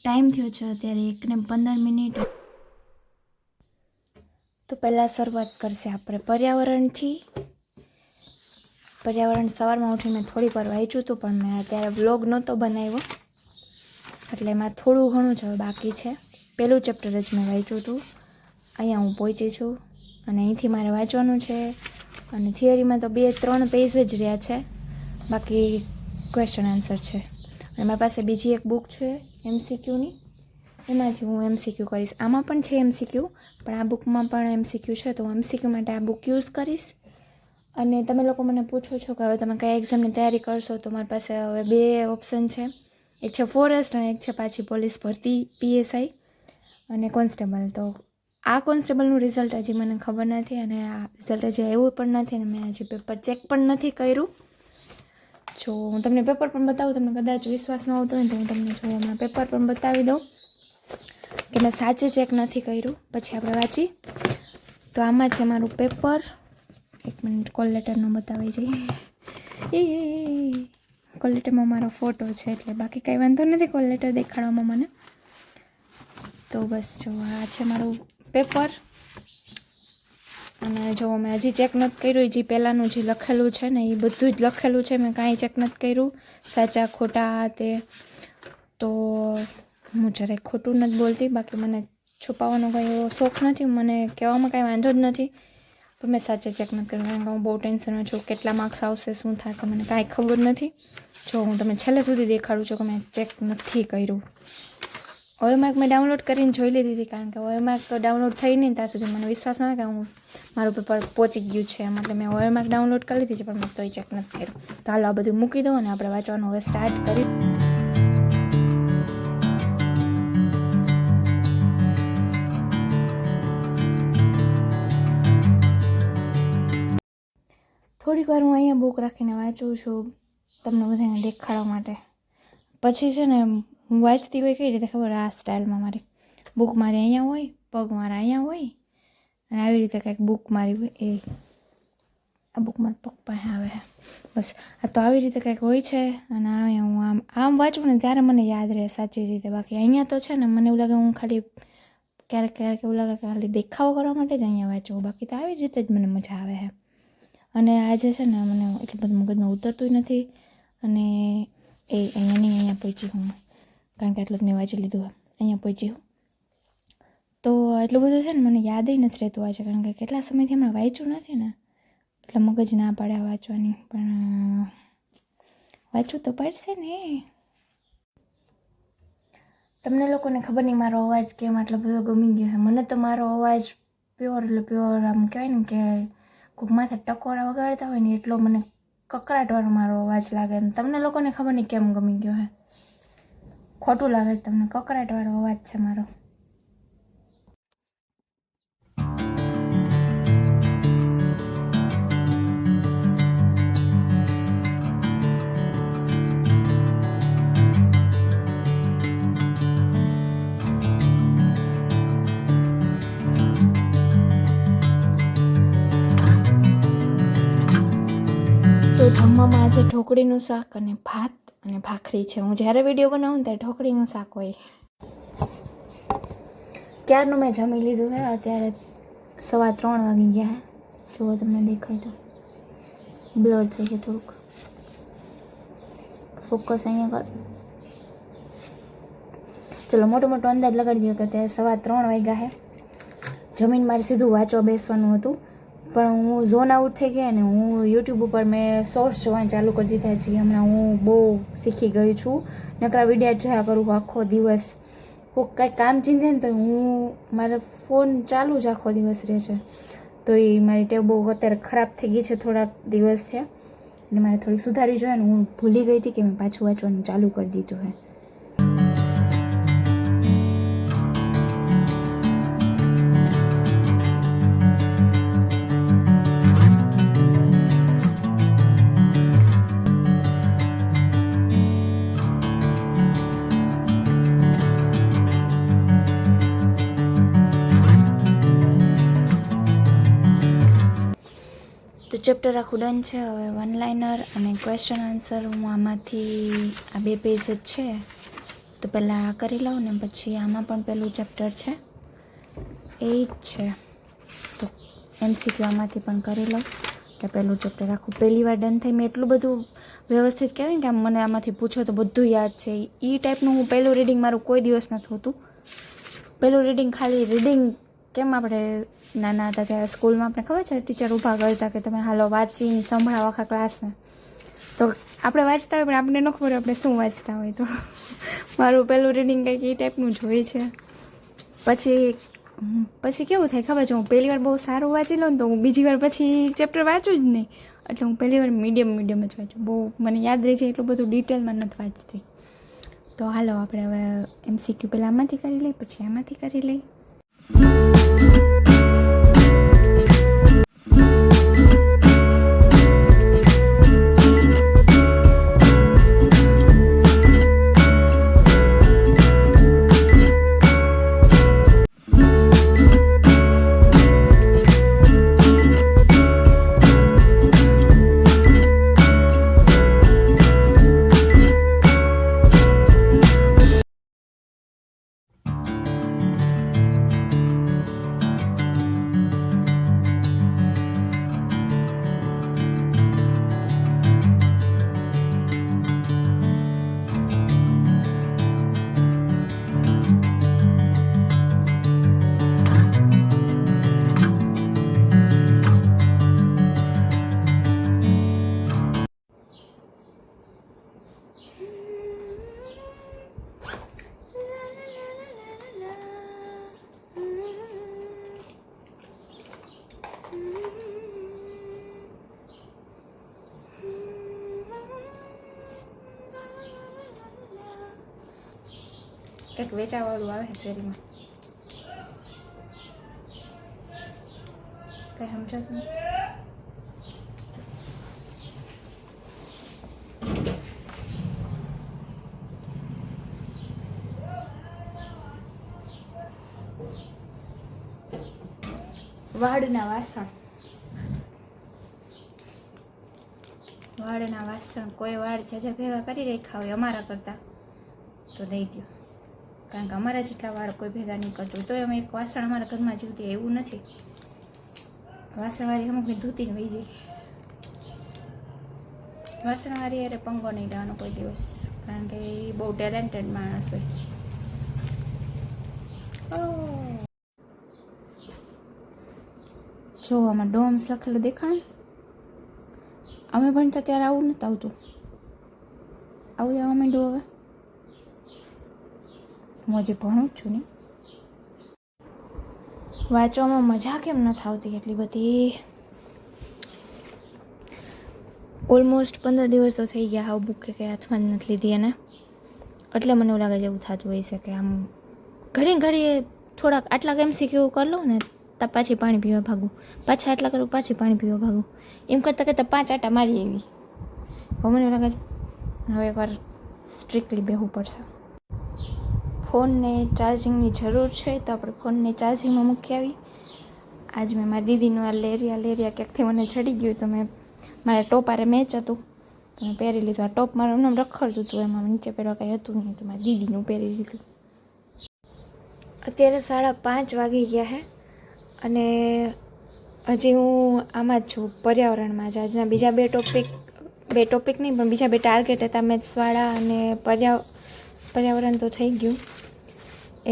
Time થયો છે અત્યારે 1:15. તો પહેલાં શરૂઆત કરશે આપણે પર્યાવરણથી. પર્યાવરણ સવારમાં ઉઠીને થોડીક વાર વાંચ્યું હતું, પણ મેં અત્યારે વ્લોગ નહોતો બનાવ્યો, એટલે એમાં થોડું ઘણું જ બાકી છે. પહેલું ચેપ્ટર જ મેં વાંચ્યું હતું. અહીંયા હું પહોંચી છું અને અહીંથી મારે વાંચવાનું છે. અને થિયરીમાં તો 2-3 પેજ જ રહ્યા છે, બાકી ક્વેશ્ચન આન્સર છે. અને મારી પાસે બીજી એક બુક છે MCQની, એમાંથી હું MCQ કરીશ. આમાં પણ છે MCQ, પણ આ બુકમાં પણ MCQ છે, તો હું MCQ માટે આ બુક યુઝ કરીશ. અને તમે લોકો મને પૂછો છો કે હવે તમે કયા એક્ઝામની તૈયારી કરશો, તો મારી પાસે હવે 2 ઓપ્શન છે. એક છે ફોરેસ્ટ અને એક છે પાછી પોલીસ ભરતી PSI અને કોન્સ્ટેબલ. તો આ કોન્સ્ટેબલનું રિઝલ્ટ હજી મને ખબર નથી, અને આ રિઝલ્ટ હજી આવ્યું પણ નથી, અને મેં હજી પેપર ચેક પણ નથી કર્યું. જો હું તમને પેપર પણ બતાવું, તમને કદાચ વિશ્વાસ ન આવતો હોય તો હું તમને જો હમણાં પેપર પણ બતાવી દઉં કે મેં સાચે ચેક નથી કર્યું, પછી આપણે વાંચી. તો આમાં છે મારું પેપર. 1 મિનિટ, કોલ લેટરનો બતાવી જઈએ. કોલ લેટરમાં મારો ફોટો છે, એટલે બાકી કંઈ વાંધો નથી કોલ લેટર દેખાડવામાં મને. તો બસ જો આ છે મારું પેપર. અને જો મેં હજી ચેક નથી કર્યું, જે પહેલાંનું જે લખેલું છે ને એ બધું જ લખેલું છે, મેં કાંઈ ચેક નથી કર્યું, સાચા ખોટા તે. તો હું જરાક ખોટું નથી બોલતી, બાકી મને છુપાવવાનો કંઈ એવો શોખ નથી, મને કહેવામાં કાંઈ વાંધો જ નથી, પણ મેં સાચે ચેક નથી કર્યું, કારણ કે હું બહુ ટેન્શનમાં છું. કેટલા માર્ક્સ આવશે, શું થશે, મને કાંઈ ખબર નથી. જો હું તમને છેલ્લે સુધી દેખાડું છું કે મેં ચેક નથી કર્યું. OMR મેં ડાઉનલોડ કરીને જોઈ લીધી હતી, કારણ કે OMR તો ડાઉનલોડ થઈ નહીં ત્યાં સુધી મને વિશ્વાસ ન હોય કે હું મારું પેપર પહોંચી ગયું છે. એટલે મેં OMR ડાઉનલોડ કરી લીધી છે, પણ મેં તોય ચેક નથી કર્યું. તો હાલો આ બધું મૂકી દઉં અને આપણે વાંચવાનું હવે સ્ટાર્ટ કરી. થોડીક વાર હું અહીંયા બુક રાખીને વાંચું છું, તમને બધાને દેખાડવા માટે. પછી છે ને હું વાંચતી હોય કઈ રીતે ખબર, આ સ્ટાઇલમાં મારી બુક મારી અહીંયા હોય, પગ મારા અહીંયા હોય, અને આવી રીતે કંઈક બુક મારી હોય. આ બુક મારા પગ પાસે આવે છે, બસ. આ તો આવી રીતે કંઈક હોય છે, અને અહીંયા હું આમ વાંચું ને ત્યારે મને યાદ રહે સાચી રીતે. બાકી અહીંયા તો છે ને મને એવું લાગે હું ખાલી ક્યારેક એવું લાગે કે ખાલી દેખાવો કરવા માટે જ અહીંયા વાંચું, બાકી તો આવી રીતે જ મને મજા આવે છે. અને આજે છે ને મને એટલું બધું મગજમાં ઉતરતું નથી, અને અહીંયા પહોંચી હું, કારણ કે એટલું જ મેં વાંચી લીધું. અહીંયા પહોંચી હું તો એટલું બધું છે ને મને યાદ નથી રહેતું આજે, કારણ કે કેટલા સમયથી હમણાં વાંચ્યું નથી ને, એટલે મગજ ના પાડે વાંચવાની. પણ વાંચવું તો પડશે ને. તમને લોકોને ખબર નહીં મારો અવાજ કેમ આટલો બધો ગમી ગયો છે. મને તો મારો અવાજ પ્યોર, એટલે પ્યોર આમ કહેવાય ને કે કોઈક માથે ટકોરા વગાડતા હોય ને એટલો મને કકરાટવાળો મારો અવાજ લાગે. તમને લોકોને ખબર નહીં કેમ ગમી ગયો છે. ખોટું લાગે છે તમને, કકરાટવાળો અવાજ છે મારો. તો જમવામાં આજે ઢોકળીનું શાક અને ભાત અને ભાખરી છે. હું જ્યારે વિડીયો બનાવું ત્યારે ઢોકળીનું શાક હોય. ક્યારનું મેં જમી લીધું છે, અત્યારે 3:15 વાગી ગયા. જુઓ તમને દેખાય તો બ્લર થઈ ગયું થોડુંક, ફોકસ અહીંયા કર. ચલો મોટો અંદાજ લગાડી દો કે અત્યારે 3:15 વાગ્યા છે. જમીન મારે સીધું વાંચવા બેસવાનું હતું, પણ હું ઝોન આઉટ થઈ ગઈ ને હું યુટ્યુબ ઉપર મેં શોર્ટ્સ જોવાનું ચાલુ કરી દીધા છે. હમણાં હું બહુ શીખી ગઈ છું, નકરા વિડીયો જોયા કરું આખો દિવસ. કોઈ કાંઈ કામ ચીંધે ને તો હું મારો ફોન ચાલુ જ આખો દિવસ રહે છે. તો એ મારી ટેવ બહુ અત્યારે ખરાબ થઈ ગઈ છે થોડાક દિવસ થયા, અને મારે થોડીક સુધારી જોઈએ ને. હું ભૂલી ગઈ હતી કે મેં પાછું વાંચવાનું ચાલુ કરી દીધું છે. તો ચેપ્ટર આખું ડન છે. હવે 1 લાઇનર અને ક્વેશ્ચન આન્સર હું આમાંથી આ 2 પેજ જ છે, તો પહેલાં આ કરી લઉં ને પછી આમાં પણ પહેલું ચેપ્ટર છે એ જ છે, તો MCQ આમાંથી પણ કરી લઉં. એટલે પહેલું ચેપ્ટર આખું પહેલી વાર ડન થઈ. મેં એટલું બધું વ્યવસ્થિત કહેવાય ને કે આમ મને આમાંથી પૂછો તો બધું યાદ છે. એ ટાઈપનું હું પહેલું રીડિંગ મારું કોઈ દિવસ નથી હોતું. પહેલું રીડિંગ ખાલી રીડિંગ કેમ આપણે નાના હતા ત્યારે સ્કૂલમાં આપણે ખબર છે ટીચર ઊભા કરતા કે તમે હાલો વાંચીને સંભળાવો આખા ક્લાસને, તો આપણે વાંચતા હોય પણ આપણે ન ખબર આપણે શું વાંચતા હોય. તો મારું પહેલું રીડિંગ કંઈક એ ટાઈપનું જ હોય છે. પછી કેવું થાય ખબર છે, હું પહેલી વાર બહુ સારું વાંચી લઉં ને તો હું બીજી વાર પછી ચેપ્ટર વાંચું જ નહીં. એટલે હું પહેલી વાર મીડિયમ જ વાંચું. બહુ મને યાદ રહી જાય એટલું બધું ડિટેલમાં નથી વાંચતી. તો હાલો આપણે હવે MCQ પહેલાં આમાંથી કરી લઈએ, પછી આમાંથી કરી લઈએ. કંઈક વેચાવાળું આવે છે શેરીમાં, કંઈ સમજાતું નહીં. વાડના વાસણ કોઈ વાડ જાજા ભેગા કરી રાખ્યા હોય અમારા કરતાં તો દઈ દો, કારણ કે અમારા જેટલા વાળ કોઈ ભેગા નહીં કરતું. તો અમે એક વાસણ અમારા ઘરમાં જીવતી એવું નથી. વાસણવાળી અમુક ધોતીને વહી જાય. વાસણવાળી અરે પંગો નહીં લેવાનો કોઈ દિવસ, કારણ કે એ બહુ ટેલેન્ટેડ માણસ હોય. જો આમાં ડોમ્સ લખેલું દેખાણ. અમે ભણતા ત્યારે આવું નહોતું આવતું. આવું આવવા માંડ્યું હવે. હું હજી ભણું જ છું ને. વાંચવામાં મજા કેમ નથી આવતી એટલી બધી. ઓલમોસ્ટ 15 દિવસ તો થઈ ગયા આવું બુક કે હાથમાં જ નથી લીધી એને. એટલે મને એવું લાગે છે એવું થતું હોય છે કે આમ ઘડીએ થોડાક આટલા MCQ કરી લઉં ને તો પાછી પાણી પીવા ભાગું, પાછા આટલા કરું પાછી પાણી પીવા ભાગું, એમ કરતાં 5 આટા મારી એવી. હવે મને એવું લાગે હવે એકવાર સ્ટ્રિક્ટલી બેહવું પડશે. ફોનને ચાર્જિંગની જરૂર છે તો આપણે ફોનને ચાર્જિંગમાં મૂકી આવી. આજ મેં મારી દીદીનું આ લેરિયા ક્યાંકથી મને ચડી ગયું તો મેં મારા ટોપ આરે મેચ હતું તો મેં પહેરી લીધું. આ ટોપ મારું એમને રખડતું હતું, એમાં નીચે પહેરવા કાંઈ હતું નહીં તો મારી દીદીનું પહેરી લીધું. અત્યારે 5:30 વાગી ગયા છે અને હજી હું આમાં જ છું પર્યાવરણમાં જ. આજના બીજા બે ટોપિક નહીં પણ બીજા 2 ટાર્ગેટ હતા મેથ્સવાળા અને પર્યાવરણ તો થઈ ગયું.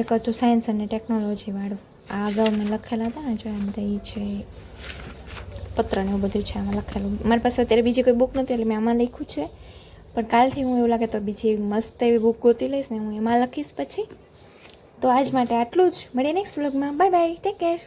એક હતું સાયન્સ અને ટેકનોલોજીવાળું. આ અગાઉ મેં લખેલા હતા ને જો એમ તો એ છે પત્ર ને એવું બધું છે આમાં લખેલું. મારી પાસે અત્યારે બીજી કોઈ બુક નથી એટલે મેં આમાં લખ્યું છે, પણ કાલથી હું એવું લાગે તો બીજી મસ્ત એવી બુક ગોતી લઈશ ને હું એમાં લખીશ પછી. તો આજ માટે આટલું જ. મળીએ નેક્સ્ટ વ્લોગમાં. Bye bye, take care.